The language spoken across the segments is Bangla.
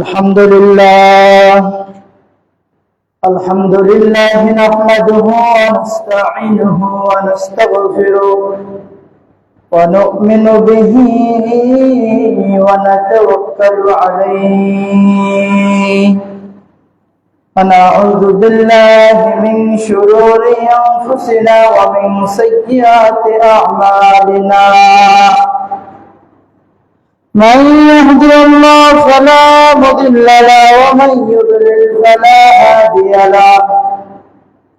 الحمد لله نحمده ونستعينه ونستغفره ونؤمن به ونتوكل عليه ونعوذ بالله من شرور أنفسنا ومن سيئات أعمالنا من يهدي الله فلا مضل له ومن يضلل فلا هادي له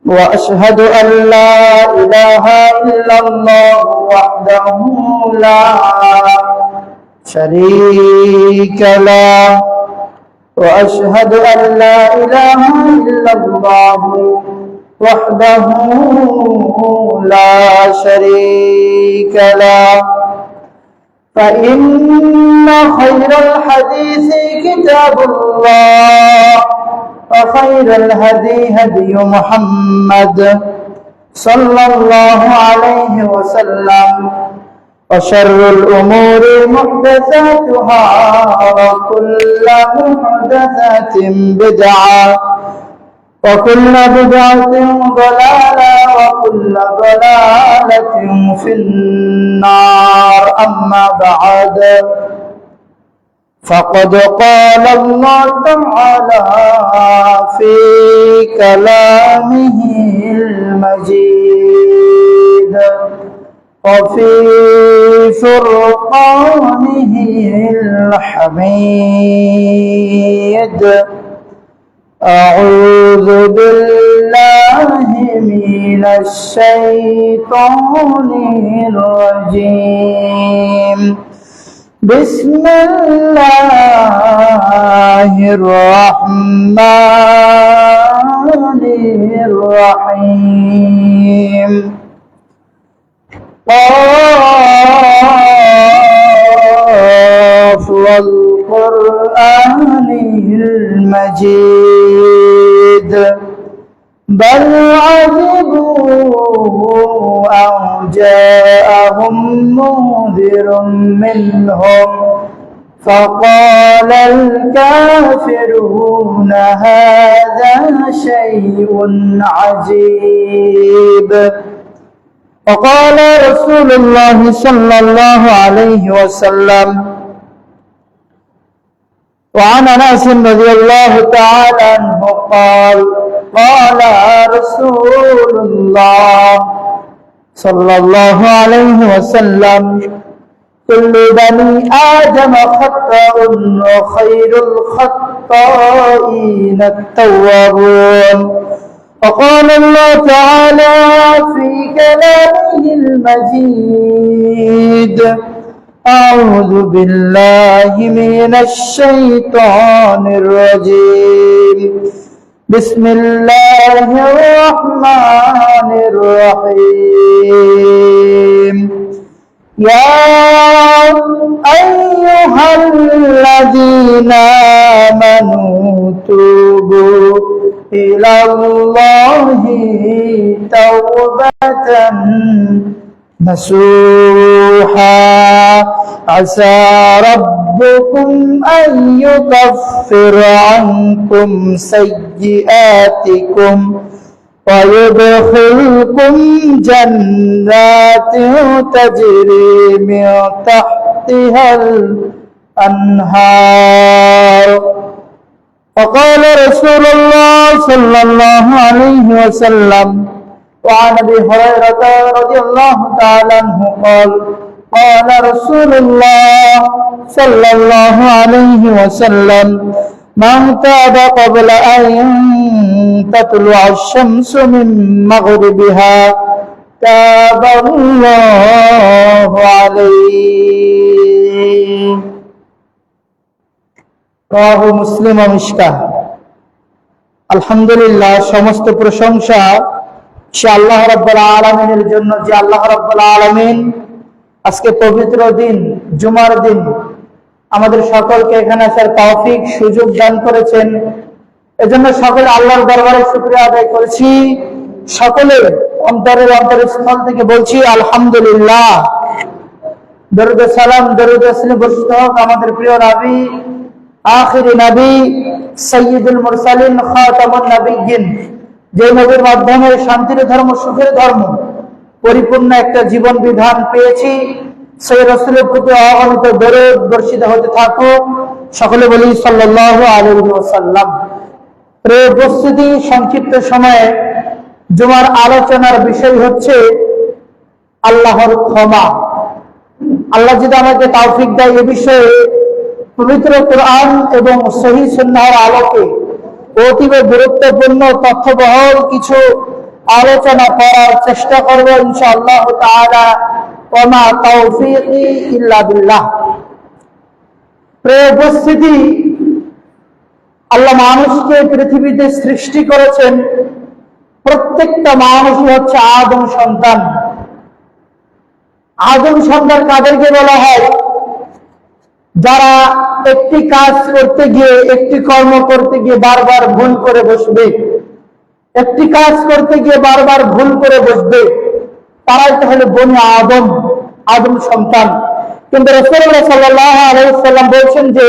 وأشهد أن لا إله إلا الله وحده لا شريك له وأشهد أن لا إله إلا الله وحده لا شريك له فإن خير الحديث كتاب الله وخير الهدي هدي محمد صلى الله عليه وسلم وشر الأمور محدثاتها وكل محدثة بدعة وكل بدعة ضلالة وكل ضلالة في النار أما بعد فقد قال الله تعالى في كلامه المجيد وفي فرقانه الحميد أعوذ بالله من الشيطان الرجيم بسم الله الرحمن الرحيم قاف والقرآن المجيد بل عجبوا أن جاءهم منذر منهم فقال الكافرون هذا شيء عجيب وقال رسول الله صلى الله عليه وسلم وعن أنس رضي الله تعالى عنه قال قال رسول الله صلى الله عليه وسلم كل بني آدم خطاء وخير الخطائين التوابون وقال الله تعالى في كلامه المجيد أعوذ بالله من الشيطان الرجيم بسم الله الرحمن الرحيم يا أيها الذين آمنوا توبوا إلى الله توبة نصوحا عسى ربكم أن يكفر عنكم سيئاتكم ويدخلكم جنات تجري من تحتها الأنهار وقال رسول الله صلى الله عليه وسلم وعن ابي هريره رضي الله تعالى عنه قال قال رسول الله صلى الله عليه وسلم من تاب قبل ان تطلع الشمس من مغربها تاب الله عليه رواه মুসলিম ও মিশকাহ আলহামদুলিল্লাহ সমস্ত প্রশংসা সে আল্লাহ রাব্বুল আলামিনের জন্য যে আল্লাহ রাব্বুল আলামিন আজকে পবিত্র দিন জুমার দিন আমাদের সকলকে এখানে আসার তৌফিক সুযোগ দান করেছেন। এজন্য সকলে আল্লাহর দরবারে শুকরিয়া আদায় করছি। সকলে অন্তরের অন্তরস্থল থেকে বলছি আলহামদুলিল্লাহ। দরুদ সালাম দরুদ আসলে বর্ষিত হোক আমাদের প্রিয় নবী আখির নবী, সাইয়্যিদুল মুরসালিন, খাতামুন নবিয়্যিন, যে নবীর মাধ্যমে শান্তির ধর্ম, সুখের ধর্ম, পরিপূর্ণ একটা জীবন বিধান পেয়েছি, সেই রাসূলের প্রতি অগণিত দরুদ বর্ষিত হতে থাকুক। সকলে বলি সাল্লাল্লাহু আলাইহি ওয়াসাল্লাম। প্রিয় উপস্থিতি, সংক্ষিপ্ত সময়ে জুমার আলোচনার বিষয় হচ্ছে আল্লাহর ক্ষমা। আল্লাহ যদি আমাকে তৌফিক দেয় এ বিষয়ে পবিত্র কোরআন এবং সহিহ সুন্নাহর আলোকে অতীব গুরুত্বপূর্ণ তথ্যবহুল কিছু আলোচনা করার চেষ্টা করব ইনশাআল্লাহ তাআলা। ওয়া মা তাওফীকি ইল্লা বিল্লাহ। প্রিয় উপস্থিতি, আল্লাহ মানুষকে পৃথিবীতে সৃষ্টি করেছেন। প্রত্যেকটা মানুষই হচ্ছে আদম সন্তান। আদম সন্তান কাদেরকে বলা হয়? যারা একটি কাজ করতে গিয়ে, একটি কর্ম করতে গিয়ে বারবার ভুল করে বসবে, একটি কাজ করতে গিয়ে বারবার ভুল করে বসবে, তারাই তাহলে বনি আদম, আদম সন্তান। কিন্তু রাসূলুল্লাহ সাল্লাল্লাহু আলাইহি ওয়াসাল্লাম বলছেন যে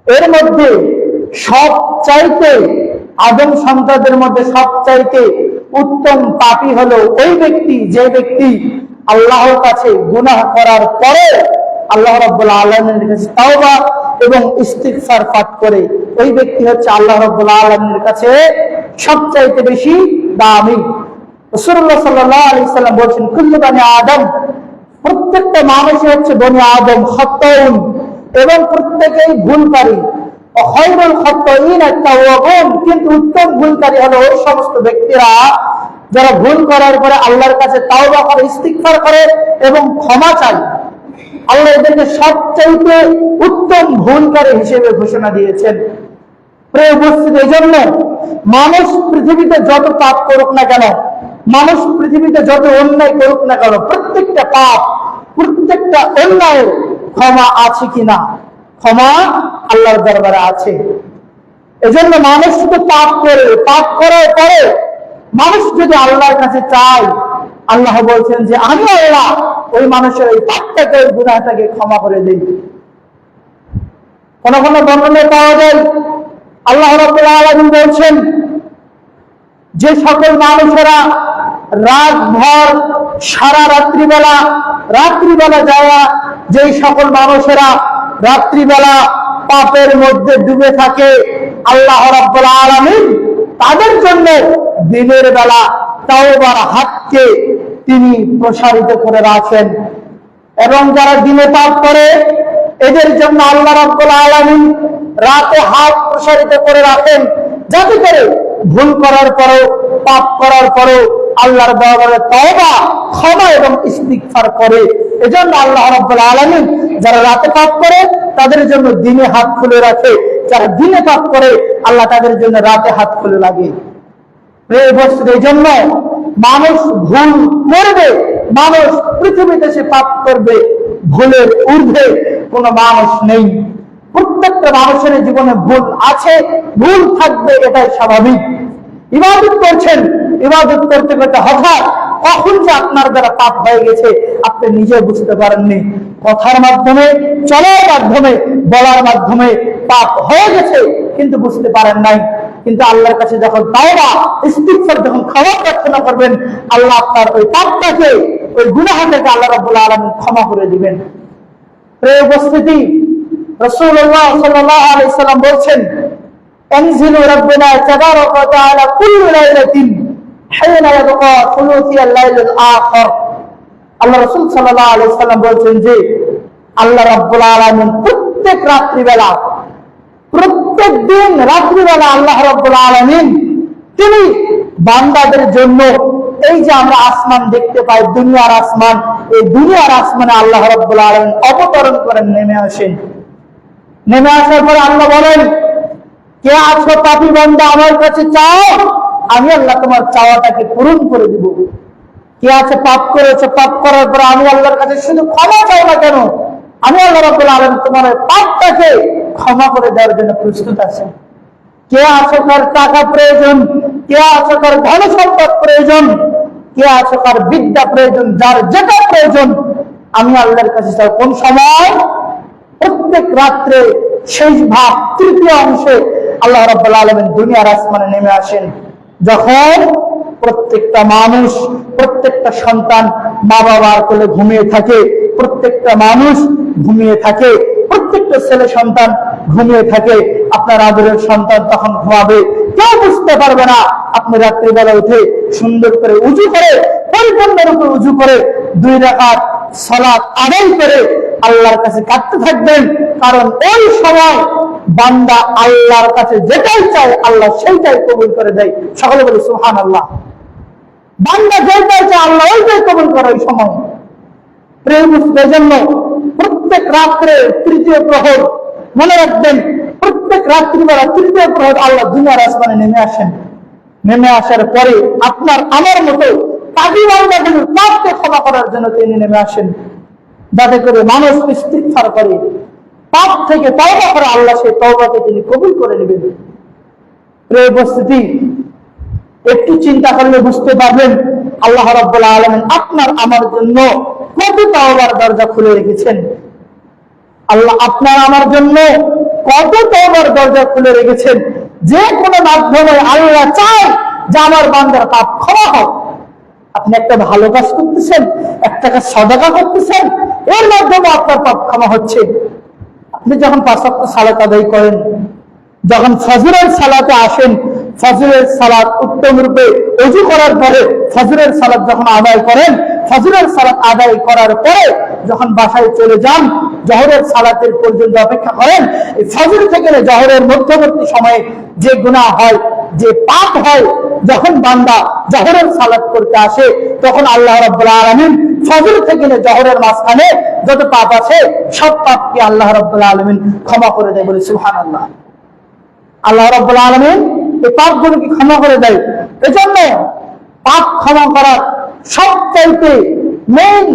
এর মধ্যে সবচাইতে, আদম সন্তানদের মধ্যে সবচাইতে উত্তম পাপী হলো ওই ব্যক্তি, যে ব্যক্তি আল্লাহর কাছে গুনাহ করার পরে আল্লাহ রাব্বুল আলামিনের কাছে তাওবা এবং ইস্তিগফার পাঠ করে। ওই ব্যক্তি হচ্ছে আল্লাহ রাব্বুল আলামিনের কাছে সবচাইতে বেশি দামি। রাসূলুল্লাহ সাল্লাল্লাহু আলাইহি ওয়াসাল্লাম বলেছেন, কুল্লু বানি আদম, প্রত্যেকটা মানুষই হচ্ছে বনি আদম খাত্তাউন, এবং প্রত্যেকেই ভুলকারী। খায়রুল খাত্তাইন আত-তাওয়াবুন, কিন্তু উত্তম ভুলকারী হলো ওই সমস্ত ব্যক্তিরা যারা ভুল করার পরে আল্লাহর কাছে তাওবা করে, ইস্তিগফার করে এবং ক্ষমা চায়। আল্লাহ এদেরকে সবচাইতে উত্তম ভুলকারী হিসেবে ঘোষণা দিয়েছেন। প্রিয় উপস্থিতি, এই জন্য মানুষ পৃথিবীতে যত পাপ করুক না কেন, মানুষ পৃথিবীতে যত অন্যায় করুক না কেন, প্রত্যেকটা পাপ, প্রত্যেকটা অন্যায়ের ক্ষমা আছে কিনা? ক্ষমা আল্লাহর দরবারে আছে। এজন্য মানুষ শুধু পাপ করে, পাপ করার পরে মানুষ যদি আল্লাহর কাছে চায়, আল্লাহ বলছেন যে আমি আল্লাহ ওই মানুষের ওই পাপটাকে, ওই গুনাহটাকে ক্ষমা করে দেই। কোন কোন বর্ণনায় পাওয়া যায় আল্লাহ রাব্বুল আলামিন বলছেন যে সকল মানুষেরা রাতভর, সারা রাত্রিবেলা যাওয়া, যেই সকল মানুষেরা রাত্রিবেলা পাপের মধ্যে ডুবে থাকে, আল্লাহ রাব্বুল আলামিন তাদের জন্য দিনের বেলা তাওবার হাতকে তিনি প্রসারিত করে রাখেন। এবং যারা দিনে পাপ করে এদের জন্য আল্লাহ রাব্বুল আলামিন রাতে হাত প্রসারিত করে রাখেন, যাতে করে ভুল করার পরেও, পাপ করার পরেও আল্লাহর দরবারে তওবা, ক্ষমা এবং ইস্তিগফার করে। এজন্য আল্লাহ রাব্বুল আলামিন যারা রাতে পাপ করে তাদের জন্য দিনে হাত খুলে রাখে, যারা দিনে পাপ করে আল্লাহ তাদের জন্য রাতে হাত খুলে লাগে। এই বছর এই জন্য মানুষ ভুল করবে, মানুষ পৃথিবীতে সে পাপ করবে, ভুলের ঊর্ধ্বে কোনো মানুষ নেই। প্রত্যেকটা মানুষের জীবনে ভুল আছে, ভুল থাকবে, এটাই স্বাভাবিক। ইবাদত করছেন, ইবাদত করতে করতে হঠাৎ কখন যে আপনার দ্বারা পাপ হয়ে গেছে আপনি নিজে বুঝতে পারেননি। কথার মাধ্যমে, চলার মাধ্যমে, বলার মাধ্যমে পাপ হয়ে গেছে কিন্তু বুঝতে পারেন নাই। কিন্তু আল্লাহর কাছে যখন তাওবা, ইস্তিগফার, যখন ক্ষমা প্রার্থনা করবেন, আল্লাহ আপনার ওই পাপটাকে, ওই গুনাহটাকে আল্লাহ রাব্বুল আলামিন ক্ষমা করে দিবেন। প্রিয় উপস্থিতি, রাসূলুল্লাহ সাল্লাল্লাহু আলাইহি ওয়াসাল্লাম বলছেন, আনজিলু রাব্বুনা তাবারাকা ওয়া তাআলা কুল্লু লাইলাতিন হিনা ইয়াবকা থুলুসিয়াল লাইলিল আখির। আল্লাহ রাসূল সাল্লাল্লাহু আলাইহি ওয়াসাল্লাম বলছেন যে আল্লাহ রাব্বুল আলামিন প্রত্যেক রাত্রিবেলা, প্রত্যেক দিন রাত্রিবেলা আল্লাহ রাব্বুল আলামিন তিনি বান্দাদের জন্য, এই যে আমরা আসমান দেখতে পাই, দুনিয়ার আসমান, এই দুনিয়ার আসমানে আল্লাহ রাব্বুল আলামিন অবতরণ করেন, নেমে আসেন। নেমে আসার পরে আল্লাহ বলেন, কে আছো পাপী বান্দা, আমার কাছে চাও, আমি আল্লাহ তোমার চাওয়াটাকে পূরণ করে দিব। কে আছে পাপ করেছো, পাপ করার পরে আমি আল্লাহর কাছে শুধু ক্ষমা চাও না কেন, আমি আল্লাহ রাব্বুল আলামিন তোমার পাপটাকে ক্ষমা করে দেওয়ার জন্য প্রস্তুত আছি। কে আছে কার টাকা প্রয়োজন, কে আছে কার ধন সম্পদ প্রয়োজন, কে আছে কার বিদ্যা প্রয়োজন, যার যেটা প্রয়োজন আমি আল্লাহর কাছে চাই। কোন সময়? প্রত্যেক রাত্রে শেষ ভাগ তৃতীয় অংশে আল্লাহ রাব্বুল আলামিন দুনিয়ার আসমানে নেমে আসেন, যখন প্রত্যেকটা মানুষ, প্রত্যেকটা সন্তান মা বাবার কোলে ঘুমিয়ে থাকে, প্রত্যেকটা মানুষ ঘুমিয়ে থাকে, প্রত্যেকটা ছেলে সন্তান ঘুমিয়ে থাকে। আপনার আদরের সন্তান তখন ঘুমাবে, কেউ বুঝতে পারবে না। আপনি রাত্রিবেলা উঠে সুন্দর করে উজু করে, পরিপূর্ণরূপে উজু করে 2 রাকাত সালাত আদায় করে আল্লাহর কাছে কাঁদতে থাকবেন। কারণ ওই সময় বান্দা আল্লাহর কাছে যেটাই চায় আল্লাহ সেইটাই কবুল করে দেয়। সকলে বলি সুবহানাল্লাহ। বান্দা যেটাই চায় আল্লাহ ওইটাই কবুল করে ওই সময়। প্রেম জন্য প্রত্যেক রাত্রে তৃতীয় প্রহর, মনে রাখবেন, প্রত্যেক রাত্রিবেলা তৃতীয় প্রহর আল্লাহ দুনিয়ার আসমানে নেমে আসেন। নেমে আসার পরে আপনার আমার মতো পাপী বান্দাগুলোর পাপকে ক্ষমা করার জন্য তিনি নেমে আসেন, যাতে করে মানুষ ইস্তিগফার করে, পাপ থেকে তওবা করে আল্লাহ সেই তওবাকে তিনি কবুল করে নেবেন। প্রিয় উপস্থিতি, একটু চিন্তা করলে বুঝতে পারবেন আল্লাহ রাব্বুল আলামিন আপনার আমার জন্য কত তওবার দরজা খুলে রেখেছেন। আল্লাহ আপনার আমার জন্য কত তওবার দরজা খুলে রেখেছেন, যে কোনো মাধ্যমে আল্লাহ চায় যে আমার বান্দার পাপ ক্ষমা হোক। আপনি একটা ভালো কাজ করতেছেন, একটা কাজ সাদাকা করতেছেন, এর মাধ্যমে আপনার পাপ ক্ষমা হচ্ছে। আপনি যখন 5 ওয়াক্ত সালাত আদায় করেন, যখন ফজরের সালাতে আসেন, ফজরের সালাত উত্তম রূপে ওযু করার পরে ফজরের সালাত যখন আদায় করেন, ফজরের সালাত আদায় করার পরে যখন বাসায় চলে যান, জোহরের সালাতের পর্যন্ত অপেক্ষা করেন, এই ফজর থেকে জোহরের মধ্যবর্তী সময়ে যে গুনাহ হয়, যে পাপ হয়, যখন বান্দা জোহরের সালাত করতে আসে, তখন আল্লাহ রাব্বুল আলামিন ফজর থেকে জোহরের মাঝখানে যত পাপ আছে সব পাপকে আল্লাহ রাব্বুল আলামিন ক্ষমা করে দেয়। বলে সুবহানাল্লাহ। আল্লাহ রাব্বুল আলামিন এই পাপগুলোকে ক্ষমা করে দেয়। এজন্য পাপ ক্ষমা করার সবচাইতে মেইন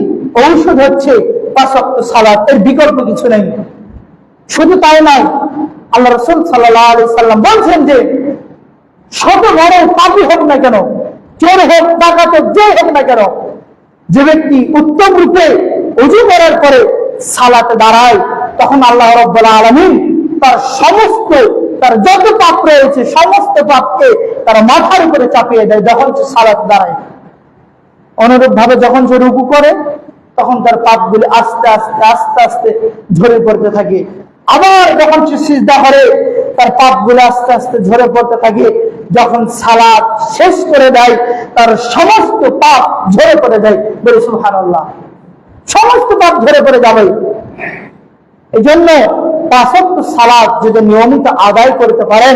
ঔষধ হচ্ছে 5 ওয়াক্ত সালাত, এর বিকল্প কিছু নেই। শুধু তাই নয়, আল্লাহ রাসূল সাল্লাল্লাহু আলাইহি সাল্লাম বলছেন যে শত বড় পাপী হোক না কেন, চোর হোক, ডাকাত হোক, যে হোক না কেন, যে ব্যক্তি উত্তম রূপে ওযু করার পরে সালাতে দাঁড়ায়, তখন আল্লাহ রাব্বুল আলামিন তার সমস্ত, তার যত পাপ রয়েছে সমস্ত পাপকে তার মাথার উপরে চাপিয়ে দেয় যখন সে সালাতে দাঁড়ায়। অনুরূপ ভাবে যখন সে রুকু করে, তখন তার পাপগুলি আস্তে আস্তে আস্তে আস্তে ঝরে পড়তে থাকে। আবার যখন সে সিজদা করে, তার পাপগুলো আস্তে আস্তে ঝরে পড়তে থাকে। যখন সালাত শেষ করে দেয়, তার সমস্ত পাপ ঝরে পড়ে যায়। বলে সুবহানাল্লাহ। সমস্ত পাপ ঝরে পড়ে যাবে। এই জন্য 5 ওয়াক্ত সালাত যদি নিয়মিত আদায় করতে পারেন,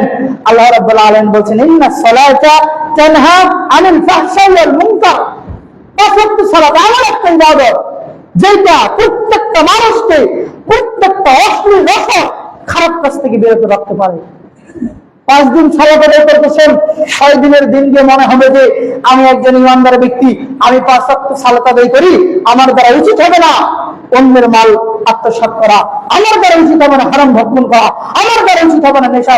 আল্লাহ রাব্বুল আলামিন বলেছেন ইন্নাস সালাতা তানহা আনিল ফাহশাই ওয়াল মুনকার। 5 ওয়াক্ত সালাত এমন একটা ইবাদত যেটা প্রত্যেকটা মানুষকে প্রত্যেকটা অশ্লীল খারাপ কাজ থেকে বিরত রাখতে পারে। 5 দিন সালাত আদায় করতেছেন, 6 দিনের দিন গিয়ে মনে হবে যে আমি একজন ইমানদার ব্যক্তি, আমি 5 ওয়াক্ত সালাত আদায় করি, আমার দ্বারা উচিত হবে না অন্যের মাল আত্মসাৎ করা, আমার দ্বারা উচিত হবে না হারাম ভক্ষণ করা, আমার দ্বারা উচিত হবে না নেশা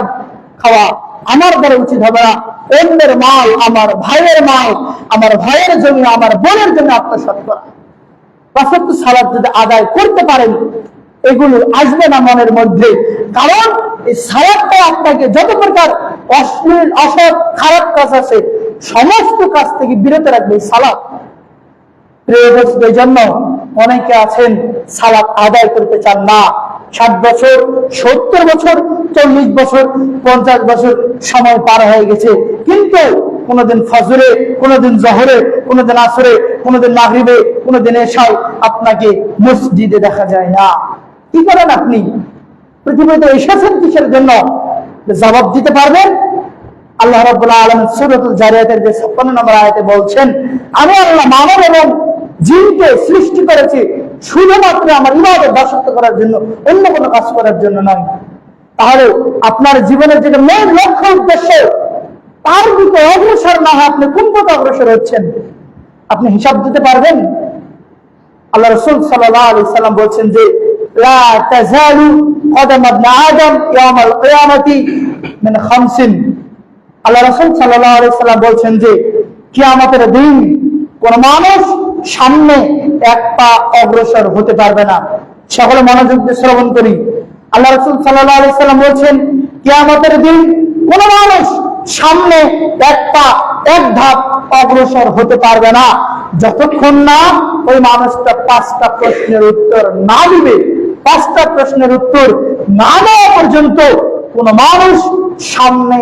খাওয়া, আমার দ্বারা উচিত হবে না অন্যের মাল, আমার ভাইয়ের মাল, আমার ভাইয়ের জন্য, আমার বোনের জন্য আত্মসাৎ করা। 5 ওয়াক্ত সালাত যদি আদায় করতে পারেন, এগুলো আসবে না মনের মধ্যে। কারণ এই সালাতটা আপনাকে যত প্রকার অশ্লীল, অসৎ, খারাপ কাজ আছে সমস্ত কাজ থেকে বিরত রাখবে সালাত। এই জন্য অনেকে আছেন সালাত আদায় করতে চান না। 60 বছর, 70 বছর, 40 বছর, 50 বছর সময় পার হয়ে গেছে, কিন্তু কোনোদিন ফজরে, কোনোদিন জোহরে, কোনোদিন আসরে, কোনোদিন মাগরিবে, কোনোদিন এশায় আপনাকে মসজিদে দেখা যায় না। কি করেন আপনি? পৃথিবীতে এসেছেন কিসের জন্য? জবাব দিতে পারবেন? আল্লাহ রাব্বুল আলামিন সূরাতুল জারিয়াতের যে 56 নম্বর আয়াতে বলছেন, আমি আল্লাহ মানব এবং জিনকে সৃষ্টি করেছি শুধুমাত্র আমার ইবাদত দাসত্ব করার জন্য, অন্য কোনো কাজ করার জন্য নয়। তাহলে আপনার জীবনের যেটা মেন লক্ষ্য উদ্দেশ্য, তার দিকে অগ্রসর না হয় আপনি কোন পথে অগ্রসর হচ্ছেন আপনি হিসাব দিতে পারবেন? আল্লাহ রাসূল সাল্লাল্লাহু আলাইহি সাল্লাম বলছেন যে লা তাযালু কদম ইবনে আদম ইয়াউমাল কিয়ামতি মিন খামসিন। আল্লাহ রাসূল সাল্লাল্লাহু আলাইহি সাল্লাম বলছেন যে কিয়ামতের দিন কোন মানুষ সামনে এক পা অগ্রসর হতে পারবে না। সকলে মনোযোগ দিয়ে শ্রবণ করি। আল্লাহ রাসূল সাল্লাল্লাহু আলাইহি সাল্লাম বলছেন, কিয়ামতের দিন কোন মানুষ সামনে এক ধাপ অগ্রসর হতে পারবে না যতক্ষণ না ওই মানুষটা 5টা প্রশ্নের উত্তর না দিবে। 5টা প্রশ্নের উত্তর না দেওয়া পর্যন্ত কোন মানুষ সামনে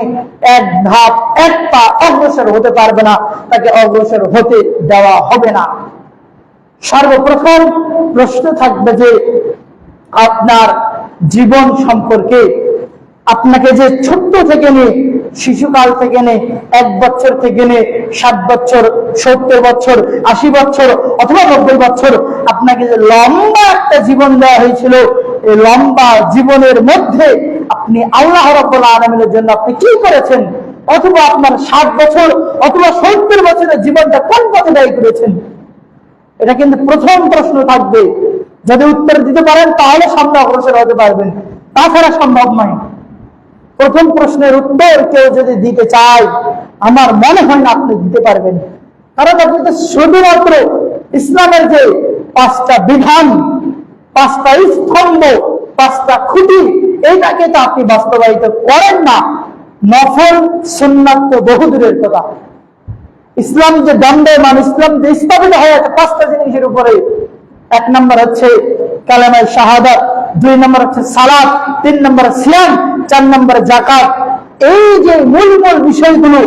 এক পা অগ্রসর হতে পারবে না, তাকে অগ্রসর হতে দেওয়া হবে না। সর্বপ্রথম প্রশ্ন থাকবে যে আপনার জীবন সম্পর্কে। আপনাকে যে ছোট্ট থেকে নিয়ে, শিশুকাল থেকে নিয়ে, 1 বছর থেকে নিয়ে 7 বছর, 70 বছর, 80 বছর অথবা 90 বছর আপনাকে যে লম্বা একটা জীবন দেওয়া হয়েছিল, এই লম্বা জীবনের মধ্যে আপনি আল্লাহ রাব্বুল আলামিনের জন্য আপনি কি করেছেন? অথবা আপনার 60 বছর অথবা 70 বছরের জীবনটা কোন পথে ব্যয় করেছেন? এটা কিন্তু প্রথম প্রশ্ন থাকবে। যদি উত্তর দিতে পারেন তাহলে সামনে অগ্রসর হতে পারবেন, তাছাড়া সম্ভব নয়। প্রথম প্রশ্নের উত্তর কেউ যদি দিতে চায়, আমার মনে হয় না আপনি দিতে পারবেন। কারণ আপনি তো শুধুমাত্র ইসলামের যে 5টা বিধান, 5টা স্তম্ভ, 5টা খুঁটি, এইটাকে তো আপনি বাস্তবায়িত করেন না। নফল সুন্নাত তো বহু দূরের কথা। ইসলাম যে দণ্ডমান, ইসলাম যে স্থাপিত হয়ে আছে 5টা জিনিসের উপরে। 1 নম্বর হচ্ছে কালেমায়ে শাহাদাত, 2 নম্বর হচ্ছে সালাত, 3 নম্বর সিয়াম, 4 নম্বর যাকাত। এই যে মূল বিষয়গুলো,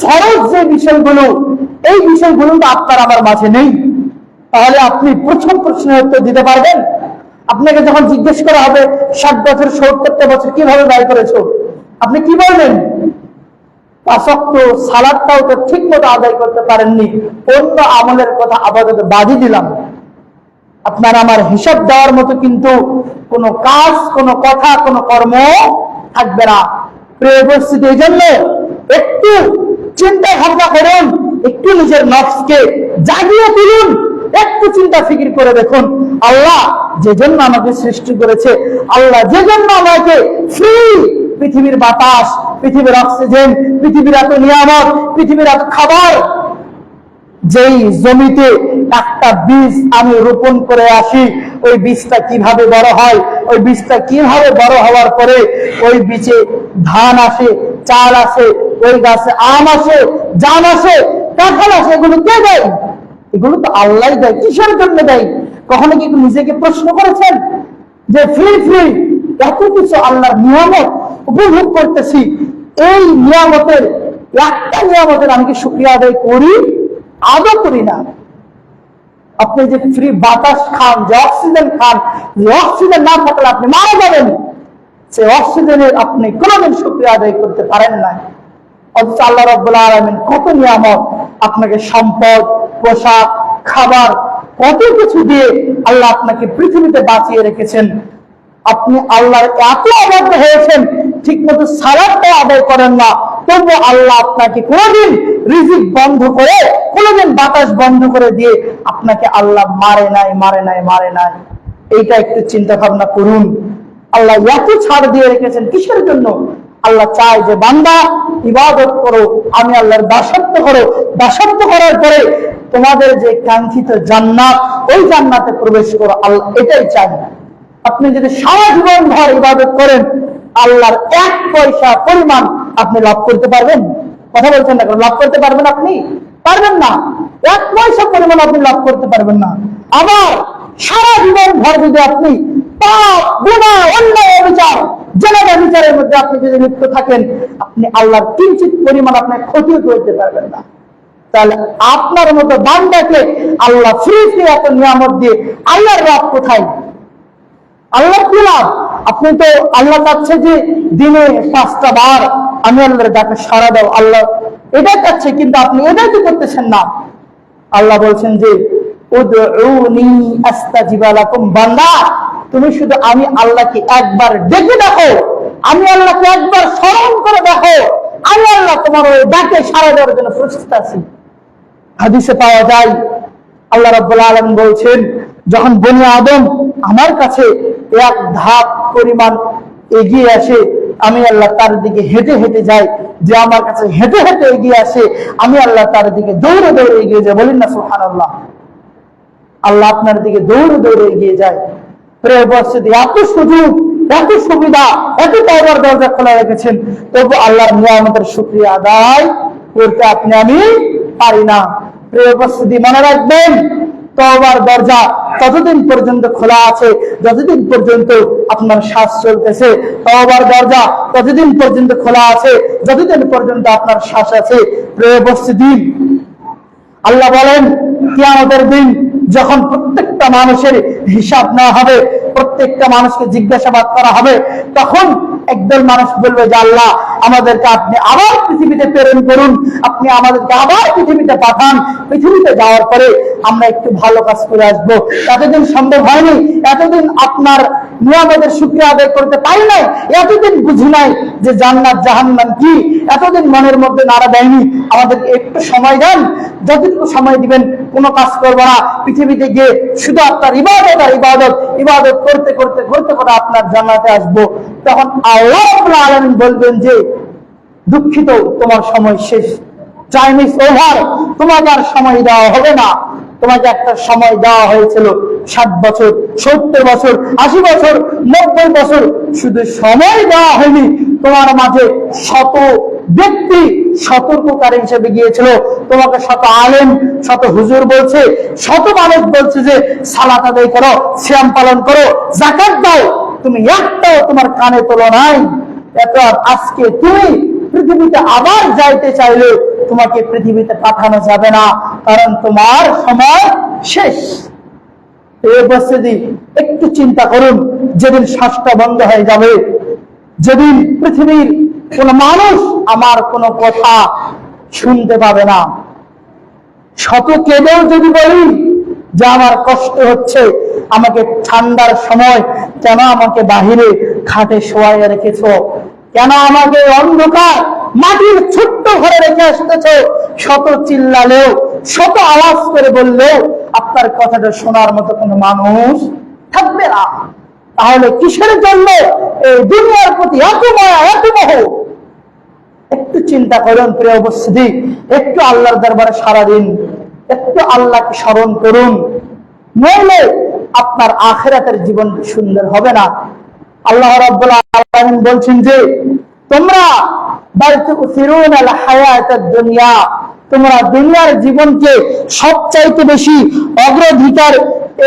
ফরজ যে বিষয়গুলো, এই বিষয়গুলো তো আপনার আমার মাঝে নেই। তাহলে আপনি প্রথম প্রশ্নের উত্তর দিতে পারবেন? আপনাকে যখন জিজ্ঞেস করা হবে 60 বছর 70টা বছর কিভাবে ব্যয় করেছো, আপনি কি বলবেন? 5 ওয়াক্ত সালাতটাও তো ঠিক মতো আদায় করতে পারেননি, অন্য আমলের কথা আপাতত বাদই দিলাম। আপনার আমার হিসাব দেওয়ার মতো কিন্তু কোনো কাজ, কোনো কথা, কোনো কর্ম থাকবে না। প্রিয় উপস্থিতি, এই জন্য একটু চিন্তা ভাবনা করুন, একটু নিজের নফসকে জাগিয়ে তুলুন, একটু চিন্তা ফিকির করে দেখুন। আল্লাহ যে জন্য আমাকে সৃষ্টি করেছে, আল্লাহ যে জন্য আমাকে ফ্রি পৃথিবীর বাতাস, পৃথিবীর অক্সিজেন, পৃথিবীর এত নিয়ামত, পৃথিবীর এত খাবার, যেই জমিতে একটা বীজ আমি রোপণ করে আসি, ওই বীজটা কিভাবে বড় হয়, ওই বীজটা কিভাবে বড় হওয়ার পরে ওই বীজে ধান আসে, চাল আসে, ওই গাছে আম আসে, জাম আসে, কাঁঠাল আসে, এগুলো কে দেয়? এগুলো তো আল্লাহ দেয়। কিসের জন্য দেয়? কখনো কি নিজেকে প্রশ্ন করেছেন যে ফ্রি এত কিছু আল্লাহর নিয়ামত উপভোগ করতেছি, এই নিয়ামতের একটা নিয়ামতের আমি কি শুকরিয়া আদায় করি? আদৌ করি না। আপনি যে ফ্রি বাতাস খান, যে অক্সিজেন খান, যে অক্সিজেন না থাকলে আপনি মারা যাবেন, সে অক্সিজেনের আপনি কোনোদিন শুকরিয়া আদায় করতে পারেন না। অথচ আল্লাহ রাব্বুল আলামিন কত নিয়ামত, আপনাকে সম্পদ, পোশাক, খাবার, কত কিছু দিয়ে আল্লাহ আপনাকে পৃথিবীতে বাঁচিয়ে রেখেছেন। আপনি আল্লাহর এত অবাধ্য হয়েছেন, ঠিক মতো সালাতটা আদায় করেন না, তবু আল্লাহ আপনাকে কোনোদিন রিজিক বন্ধ করে, কোনোদিন বাতাস বন্ধ করে দিয়ে আপনাকে আল্লাহ মারে নাই। এইটা একটু চিন্তা ভাবনা করুন। আল্লাহ এত ছাড় দিয়ে রেখেছেন কিসের জন্য? আল্লাহ চায় যে বান্দা ইবাদত করো, আমি আল্লাহর দাসত্ব করো, দাসত্ব করার পরে তোমাদের যে কাঙ্ক্ষিত জান্নাত, ওই জান্নাতে প্রবেশ করো, আল্লাহ এটাই চায়। আপনি যদি সারা জীবন ভর ইবাদত করেন, আল্লাহর 1 পয়সা পরিমাণ আপনি লাভ করতে পারবেন? কথা বলছেন না, লাভ করতে পারবেন? আপনি পারবেন না। 1 পয়সা পরিমাণ আপনি লাভ করতে পারবেন না। আবার সারা জীবন ভর যদি আপনি পাপ, গুনাহ, অন্যায়, অবিচার, জেনাবা বিচারের মধ্যে আপনি যদি লিপ্ত থাকেন, আপনি আল্লাহর কিঞ্চিত পরিমাণ আপনার ক্ষতিও করতে পারবেন না। তাহলে আপনার মতো বান্দাকে আল্লাহ ফ্রি এত নিয়ামত দিয়ে আল্লাহর রাত কোথায়? আল্লাহ কি লাভ? আপনি তো আল্লাহ চাচ্ছে যে দিনে 5টা বার আমি আল্লাহর ডাকে সাড়া দাও, আল্লাহ এটা চাচ্ছে, কিন্তু আপনি এটাই তো করতেছেন না। আল্লাহ বলছেন যে উদউনি আস্তাজিব লাকুম, বান্দা তুমি শুধু আমি আল্লাহকে একবার ডেকে দেখো, আমি আল্লাহকে একবার স্মরণ করে দেখো, আমি আল্লাহ তোমার ওই ডাকে সাড়া দেওয়ার জন্য প্রস্তুত আছি। হাদিসে পাওয়া যায় আল্লাহ রাব্বুল আলামিন বলছেন, যখন বনি আদম আমার কাছে 1 ধাপ পরিমাণ এগিয়ে আসে, আমি আল্লাহ তার দিকে হেঁটে হেঁটে যাই। যে আমার কাছে হেঁটে হেঁটে এগিয়ে আসে, আমি আল্লাহ তার দিকে দৌড়ে দৌড়ে এগিয়ে যাই। বলেন না সুবহানাল্লাহ। আল্লাহ আপনার দিকে দৌড়ে দৌড়ে এগিয়ে যায়। প্রিয় উপস্থিতি, এত সুযোগ, এত সুবিধা, এত তওবার দরজা খোলা রেখেছেন, তবু আল্লাহর নিয়ামতের শুকরিয়া আদায় করতে আপনি আমি পারি না। প্রিয় উপস্থিতি, মনে রাখবেন, তওবার দরজা ততদিন পর্যন্ত খোলা আছে যতদিন পর্যন্ত আপনার শ্বাস চলতেছে। তওবার দরজা ততদিন পর্যন্ত খোলা আছে যতদিন পর্যন্ত আপনার শ্বাস আছে। প্রিয় উপস্থিতি, আল্লাহ বলেন, কিয়ামতের দিন যখন প্রত্যেকটা মানুষের হিসাব নেওয়া হবে, প্রত্যেকটা মানুষকে জিজ্ঞাসাবাদ করা হবে, তখন একদল মানুষ বলবে যে আল্লাহ, আমাদেরকে আপনি আবার পৃথিবীতে প্রেরণ করুন, আপনি আমাদেরকে আবার পৃথিবীতে পাঠান। পৃথিবীতে যাওয়ার পরে আমরা একটু ভালো কাজ করে আসবো। এতদিন সম্ভব হয়নি, এতদিন আপনার নিয়ামতের শুকরিয়া আদায় করতে পারি নাই, এতদিন বুঝি নাই যে জান্নাত জাহান্নাম কি, এতদিন মনের মধ্যে নাড়া দেয়নি। আমাদেরকে একটু সময় দেন, যতটুকু সময় দিবেন কোনো কাজ করবো না, পৃথিবীতে গিয়ে শুধু আপনার ইবাদত আর ইবাদত, ইবাদত করতে করতে করতে করে আপনার জান্নাতে আসবো। তখন আল্লাহ রাব্বুল আলামিন বলবেন যে দুঃখিত, তোমার সময় শেষ, টাইম ইজ ওভার, তোমাকে আর সময় দেওয়া হবে না। তোমাকে একটা সময় দেওয়া হয়েছিল 60 বছর, 70 বছর, 80 বছর, 90 বছর, শুধু সময় দেওয়া হয়নি, তোমার মাঝে শত ব্যক্তি সতর্ককারী হিসেবে গিয়েছিল। তোমাকে শত আলেম, শত হুজুর বলছে, শত মানুষ বলছে যে সালাত আদায় করো, সিয়াম পালন করো, যাকাত দাও, তুমি একটাও তোমার কানে তোলো নাই। এরপর আজকে তুমি পৃথিবীতে আবার যাইতে চাইলে তোমাকে পৃথিবীতে পাঠানো যাবে না, কারণ তোমার সময় শেষ। এই উপস্থিতি, একটু চিন্তা করুন, যেদিন শ্বাসটা বন্ধ হয়ে যাবে, যেদিন পৃথিবীর কোন মানুষ আমার কোনো কথা শুনতে পাবে না, শত কেঁদেও যদি বলি যে আমার কষ্ট হচ্ছে, আমাকে ঠান্ডার সময় কেন আমাকে বাহিরে খাটে শোয়াইয়া রেখেছ, কেন আমাকে অন্ধকার মাটির ছোট্ট ঘরে রেখে আসতেছ, শত চিল্লালেও, শত আওয়াজ করে বললেও আপনার কথাটা শোনার মতো কোনো মানুষ থাকবে না। তাহলে কিসের জন্য এই দুনিয়ার প্রতি এত মায়া, এত মোহ? একটু চিন্তা করুন প্রিয় উপস্থিতি, একটু আল্লাহর দরবারে সারাদিন একটু আল্লাহকে স্মরণ করুন, নইলে আপনার আখিরাতের জীবন সুন্দর হবে না। আল্লাহ রাব্বুল আলামিন বলছেন যে তোমরা বাল তুসিরুনাল হায়াতাদ দুনিয়া, তোমরা দুনিয়ার জীবনকে সবচাইতে বেশি অগ্রাধিকার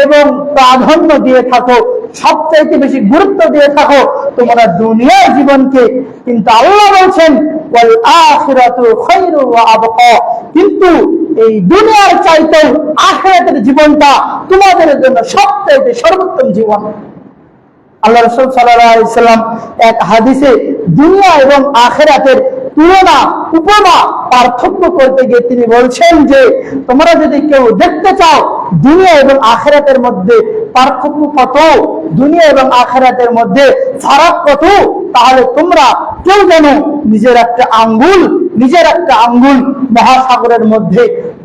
এবং প্রাধান্য দিয়ে থাকো, সবচাইতে বেশি গুরুত্ব দিয়ে থাকো তোমরা দুনিয়ার জীবনকে। কিন্তু আল্লাহ বলছেন ওয়াল আখিরাতু খায়রু ওয়া আবকা, কিন্তু এই দুনিয়ার চাইতে আখিরাতের জীবনটা তোমাদের জন্য সবচাইতে সর্বোত্তম জীবন। আল্লাহ রাসূল সাল্লাল্লাহু আলাইহি সাল্লাম এক হাদিসে দুনিয়া এবং আখিরাতের তুলনা, উপমা, পার্থক্য করতে গিয়ে তিনি বলছেন যে তোমরা যদি কেউ দেখতে চাও দুনিয়া এবং আখিরাতের মধ্যে পার্থক্য কত, দুনিয়া এবং আখিরাতের মধ্যে ফারাক কত, তাহলে তোমরা কেউ যেন নিজের একটা আঙ্গুল মহাসাগরের মধ্যে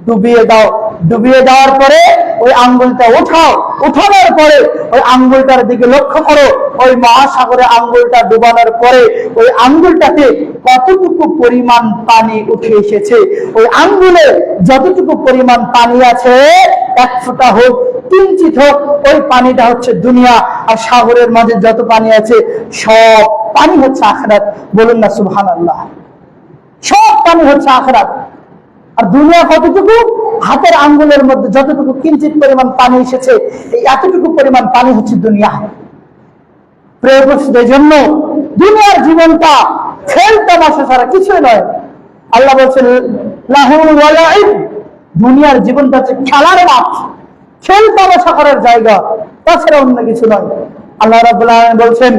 ডুবিয়ে দাও, ডুবিয়ে দেওয়ার পরে ওই আঙ্গুলটা উঠাও, উঠানোর পরে ওই আঙ্গুলটার দিকে লক্ষ্য করো, ওই মহাসাগরে আঙ্গুলটা ডুবানোর পরে ওই আঙ্গুলটাতে কতটুকু পরিমাণ পানি উঠে এসেছে। ওই আঙ্গুলে যতটুকু পরিমাণ পানি আছে, 1 ফোঁটা হোক, কিঞ্চিত হোক, ওই পানিটা হচ্ছে দুনিয়া। আর সাগরের মাঝে যত পানি আছে সব পানি হচ্ছে আখিরাত। বলুন না সুবহানাল্লাহ। সব পানি হচ্ছে আখিরাত। আর দুনিয়া কতটুকু? হাতের আঙ্গুলের মধ্যে যতটুকু কিঞ্চিত পরিমাণ পানি এসেছে, এই এতটুকু পরিমাণ পানি হচ্ছে দুনিয়া। প্রিয় জন্য দুনিয়ার জীবনটা খেল তামাশা ছাড়া কিছুই নয়। আল্লাহ বলছেন লাহু ওয়া লাইব, দুনিয়ার জীবনটা হচ্ছে খেলার মাঠ, খেল তামাশা করার জায়গা, তাছাড়া অন্য কিছু নয়। আল্লাহ রাব্বুল আলামিন বলছেন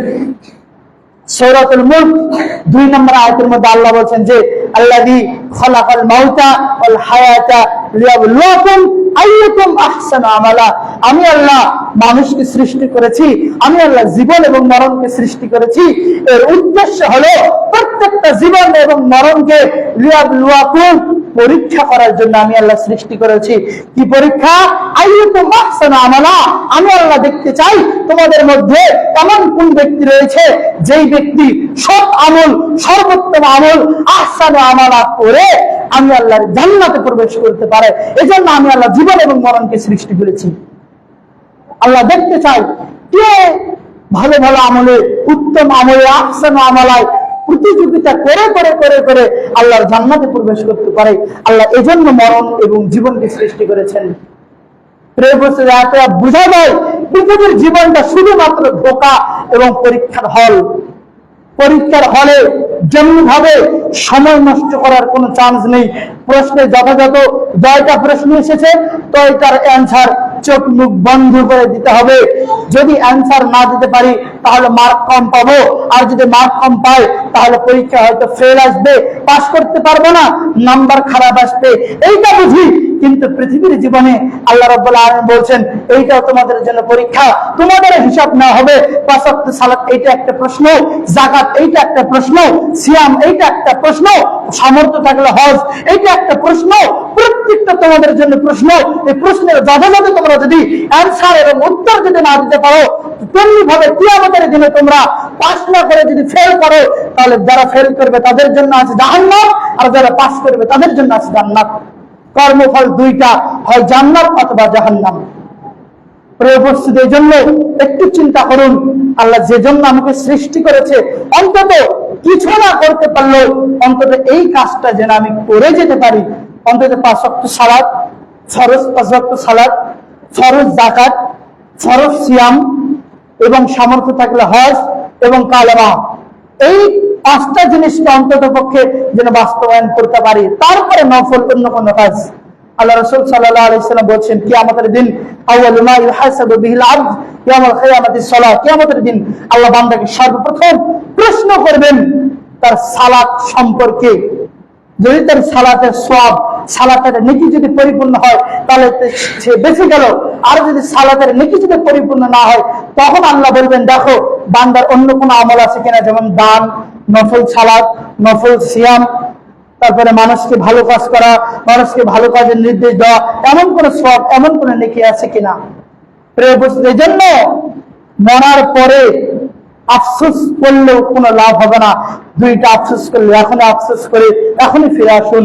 সূরাতুল মুলক 2 নম্বর আয়াতের মধ্যে আল্লাহ বলছেন যে আল্লাযী খালাকাল মাউতা ওয়াল হায়াতা লিয়াবলুয়াকুম আইয়ুকুম আহসানু আমালা, আমি আল্লাহ মানুষকে সৃষ্টি করেছি, আমি আল্লাহ জীবন এবং মরণকে সৃষ্টি করেছি। এর উদ্দেশ্য হলো প্রত্যেকটা জীবন এবং মরণকে লিয়াবলুয়াকুম, পরীক্ষা করার জন্য আমি আল্লাহ সৃষ্টি করেছি। কি পরীক্ষা? আইয়ুকুম আহসানু আমালা, আমি আল্লাহ দেখতে চাই তোমাদের মধ্যে এমন কোন ব্যক্তি রয়েছে যেই ব্যক্তি সৎ আমল, সর্বোত্তম আমল, আহসানু আমালা করে আমি আল্লাহর জান্নাতে প্রবেশ করতে পারে। এজন্য আমি আল্লাহ জীবন এবং মরণকে সৃষ্টি করেছি। আল্লাহ দেখতে চাই কে ভালো ভালো আমলে, উত্তম আমলে, আহসান আমালায় প্রতিযোগিতা করে করে করে করে আল্লাহর জান্নাতে প্রবেশ করতে পারে। আল্লাহ এজন্য মরণ এবং জীবনকে সৃষ্টি করেছেন। বোঝা যায় পৃথিবীর জীবনটা শুধুমাত্র ধোঁকা এবং পরীক্ষার হল। পরীক্ষার হলে যেমন ভাবে সময় নষ্ট করার কোনো চান্স নেই। প্রশ্নে যথাযথ 10টা প্রশ্ন এসেছে তো এটার অ্যান্সার চোখ মুখ বন্ধ করে দিতে হবে। যদি অ্যান্সার না দিতে পারি তাহলে মার্ক কম পাবো, আর যদি মার্ক কম পাই তাহলে পরীক্ষা হয়তো ফেল আসবে, পাস করতে পারবো না, নাম্বার খারাপ আসবে। এইটা বুঝি, কিন্তু পৃথিবীর জীবনে আল্লাহ রাব্বুল আলামিন বলছেন এইটাও তোমাদের জন্য পরীক্ষা, তোমাদের হিসাব না হবে। 5 ওয়াক্ত সালাত এইটা একটা প্রশ্ন, যাকাত এইটা একটা প্রশ্ন, সিয়াম এইটা একটা প্রশ্ন, সামর্থ্য থাকলে হজ এইটা একটা প্রশ্ন। প্রত্যেকটা তোমাদের জন্য প্রশ্ন। এই প্রশ্নের যথাযথ তোমরা যদি অ্যানসার এবং উত্তর যদি না দিতে পারো, তেমনি ভাবে কিয়ামতের দিনে তোমরা পাস না করে যদি ফেল করো, তাহলে যারা ফেল করবে তাদের জন্য আছে জাহান্নাম, আর যারা পাস করবে তাদের জন্য আছে জান্নাত। কর্মফল দুইটা, হয় জান্নাত অথবা জাহান্নাম। প্রিয় উপস্থিতি, এই জন্য একটু চিন্তা করুন, আল্লাহ যে জন্য আমাকে সৃষ্টি করেছে, অন্তত কিছু না করতে পারলেও অন্তত এই কাজটা যেন আমি করে যেতে পারি। অন্তত 5 ওয়াক্ত সালাত, ফরজ 5 ওয়াক্ত সালাত, ফরজ যাকাত, ফরজ সিয়াম এবং সামর্থ্য থাকলে হজ এবং কালেমা, এই 5টা জিনিসকে অন্তত পক্ষে যেন বাস্তবায়ন করতে পারি। তারপরে নফল অন্য কোনো কাজ। আল্লাহ রাসূল সাল্লাল্লাহু আলাইহি ওয়াসাল্লাম বলেছেন কিয়ামতের দিন আউয়ালু মা ইউহাসাবু বিহিল আবদ ইয়াউমাল কিয়ামাতিস সালাহ, কিয়ামতের দিন আল্লাহ বান্দাকে সর্বপ্রথম প্রশ্ন করবেন তার সালাত সম্পর্কে। যদি তার সালাতের সওয়াব, সালাতের নেকি যদি পরিপূর্ণ হয় তাহলে সে বেঁচে গেল। আর যদি সালাতের নেকি যদি পরিপূর্ণ না হয়, তখন আল্লাহ বলবেন দেখো বান্দার অন্য কোনো আমল আছে কিনা, যেমন দান, নফল সালাত, নফল সিয়াম, তারপরে মানুষকে ভালো কাজ করা, মানুষকে ভালো কাজের নির্দেশ দেওয়া, এমন কোন সওয়াব, এমন কোন নেকি আছে কিনা। প্রিয় উপস্থিতি, এই জন্য মরার পরে আফসোস করলেও কোনো লাভ হবে না। 2টা আফসোস করলে এখনই আফসোস করে এখনই ফিরে আসুন।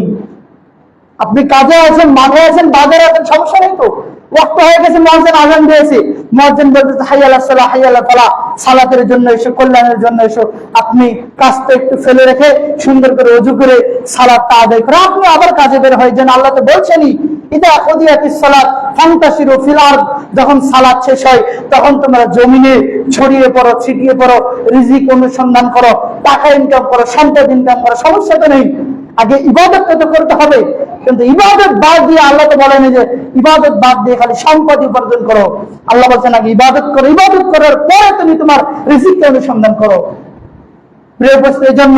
আপনি কাজে আছেন, মাঠে আছেন, বাজারে আছেন, সমস্যা নেই তো। ওয়াক্ত হয়ে গেছে, মুয়াজ্জিন আযান দিয়েছে, মুয়াজ্জিন বলতেছে হাইয়া আলাস সালাহ, হাইয়া আলাল ফালাহ, সালাতের জন্য এসো, কল্যাণের জন্য এসো। আপনি কাজটা একটু ফেলে রেখে সুন্দর করে ওযু করে সালাতটা আদায় করে আপনি আবার কাজে বের হয়ে যান। আল্লাহ তো বলছেনই ইদা কুদিয়াতিস সালাত ফান্তাশিরু ফিল আরদ, যখন সালাত শেষ হয় তখন তোমরা জমিনে ছড়িয়ে পড়ো, ছিটিয়ে পড়ো, রিজিক অনুসন্ধান করো, টাকা ইনকাম করো, সম্পদ ইনকাম করো, সমস্যা তো নেই। আগে ইবাদত তো করতে হবে, কিন্তু ইবাদত বাদ দিয়ে আল্লাহ তো বলেন যে ইবাদত বাদ দিয়ে খালি সম্পদ উপার্জন করো। আল্লাহ বলছেন আগে ইবাদত করো, ইবাদত করার পরে তুমি তোমার রিজিককে অনুসন্ধান করো। প্রিয় উপস্থিতি, এই জন্য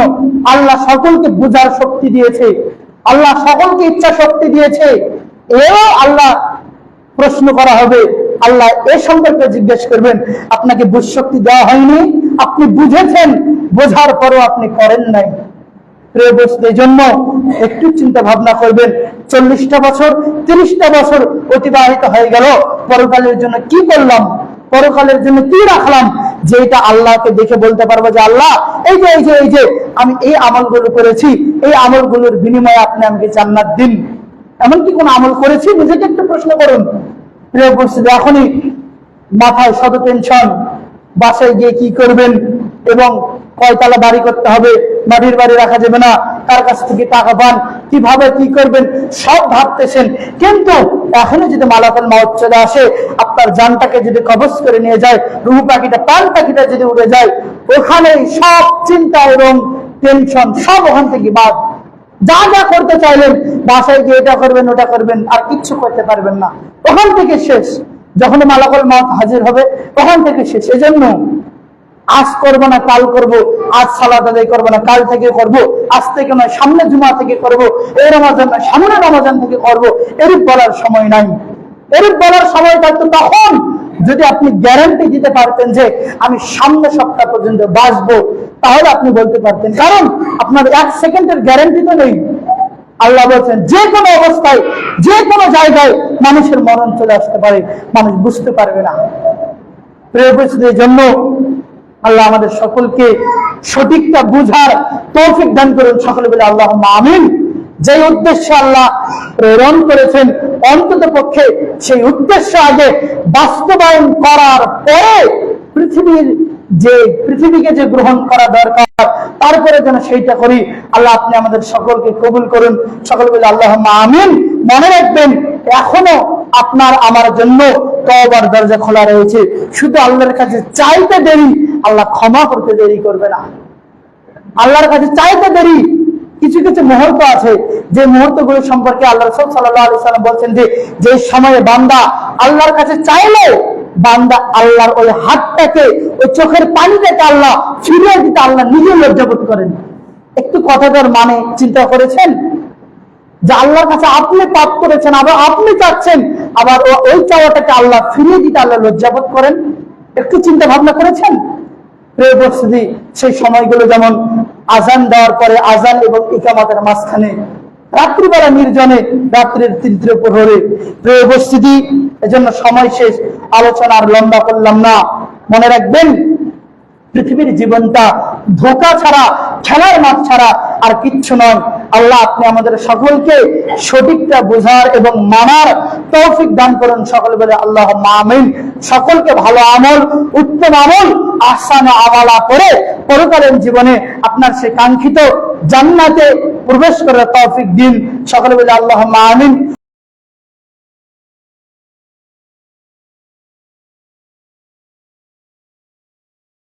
আল্লাহ সকলকে বুঝার শক্তি দিয়েছে, আল্লাহ সকলকে ইচ্ছা শক্তি দিয়েছে। এও আল্লাহ প্রশ্ন করা হবে, আল্লাহ এ সম্পর্কে জিজ্ঞেস করবেন আপনাকে বুঝ শক্তি দেওয়া হয়নি, আপনি বুঝেছেন, বোঝার পরও আপনি করেন নাই। এই জন্য একটু চিন্তা ভাবনা করবেন। 40টা বছর 30টা বছর অতিবাহিত হয়ে গেল, পরকালের জন্য কি করলাম, পরকালের জন্য কি রাখলাম, যে এটা আল্লাহকে দেখে বলতে পারবো যে আল্লাহ এই যে এই যে এই যে আমি এই আমলগুলো করেছি, এই আমলগুলোর বিনিময়ে আপনি আমাকে জান্নাত দিন। এমন কি কোন আমল করেছি? নিজেকে একটু প্রশ্ন করুন। প্রিয় উপস্থিতি, এখনই মাথায় শত টেনশন, বাসায় গিয়ে কি করবেন এবং কয়তলা বাড়ি করতে হবে, মাটির বাড়ি রাখা যাবে না, কার কাছ থেকে টাকা পান, কিভাবে কি করবেন, সব ভাবতেছেন। কিন্তু এখনই যদি মালাকুল মউত চলে আসে, আপনার জানটাকে যদি কবজ করে নিয়ে যায়, রূহ পাখিটা, প্রাণ পাখিটা যদি উড়ে যায়, ওখানেই সব চিন্তা এবং টেনশন সব ওখান থেকে বাদ। যা যা করতে চাইলেন বাসায় গিয়ে এটা করবেন ওটা করবেন, আর কিচ্ছু করতে পারবেন না, ওখান থেকে শেষ। যখন মালাকুল মউত হাজির হবে ওখান থেকে শেষ। এজন্য আজ করবো না কাল করব, আজ সালাত আদায় করবো না কাল থেকে করব, আজ থেকে নয় সামনে জুমা থেকে করব, এই রমজান নয় সামনে রমজান থেকে করব, এরূপ বলার সময় নাই। এরূপ বলার সময় থাকতো তখন যদি আপনি গ্যারান্টি দিতে পারতেন যে আমি সামনে সপ্তাহ পর্যন্ত বাঁচবো, তাহলে আপনি বলতে পারতেন। কারণ আপনার 1 সেকেন্ডের গ্যারান্টি তো নেই। আল্লাহ বলছেন যে কোনো অবস্থায় যে কোনো জায়গায় মানুষের মরণ চলে আসতে পারে, মানুষ বুঝতে পারবে না। প্রিয় উপস্থিতির জন্য আল্লাহ আমাদের সকলকে সঠিকটা বুঝার তৌফিক দান করুন। সকলে বলে আল্লাহুম্মা আমিন। যে উদ্দেশ্যে আল্লাহ প্রেরণ করেছেন, অন্তত পক্ষে সেই উদ্দেশ্য আগে বাস্তবায়ন করার পরে পৃথিবীর যে পৃথিবীকে যে গ্রহণ করা দরকার তারপরে যেন সেইটা করি। আল্লাহ আপনি আমাদের সকলকে কবুল করুন। সকল বলে আল্লাহুম্মা আমিন। মনে রাখবেন এখনো আপনার আমার জন্য তওবার দরজা খোলা রয়েছে। শুধু আল্লাহর কাছে চাইতে দেরি, আল্লাহ ক্ষমা করতে দেরি করবে না। আল্লাহর কাছে চাইতে দেরি। কিছু কিছু মুহূর্ত আছে যে মুহূর্তগুলো সম্পর্কে আল্লাহ রাসূল সাল্লাল্লাহু আলাইহি সাল্লাম বলছেন যে সময়ে বান্দা আল্লাহর কাছে চাইলে বান্দা আল্লাহর ওই হাতটাকে, ওই চোখের পানিটাকে আল্লাহ ফিরিয়ে দিতে আল্লাহ নিজে লজ্জাবোধ করেন। একটু কথাটার মানে চিন্তা করেছেন যে আল্লাহর কাছে আপনি পাপ করেছেন, আবার আপনি চাচ্ছেন, আবার ওই চাওয়াটাকে আল্লাহ ফিরিয়ে দিতে আল্লাহ লজ্জাবোধ করেন। একটু চিন্তা ভাবনা করেছেন? প্রিয় উপস্থিতি, সেই সময়গুলো যেমন আজান দেওয়ার পরে, আজান এবং ইকামতের মাঝখানে, রাত্রিবেলা নির্জনে, রাত্রির তৃতীয় প্রহরে। প্রিয় উপস্থিতি, এজন্য সময় শেষ, আলোচনা আর লম্বা করলাম না। মনে রাখবেন পৃথিবীর জীবনটা ধোঁকা ছাড়া, খেলার মাঠ ছাড়া আর কিচ্ছু নয়। আল্লাহ আপনি আমাদের সকলকে সঠিকটা বোঝার এবং মানার তৌফিক দান করুন। সকল বলে আল্লাহুম্মা আমিন। সকলকে ভালো আমল, উত্তম আমল, আহসান আমালা করে পরকালীন জীবনে আপনার সে কাঙ্ক্ষিত জান্নাতে প্রবেশ করার তৌফিক দিন। সকল বলে আল্লাহুম্মা আমিন।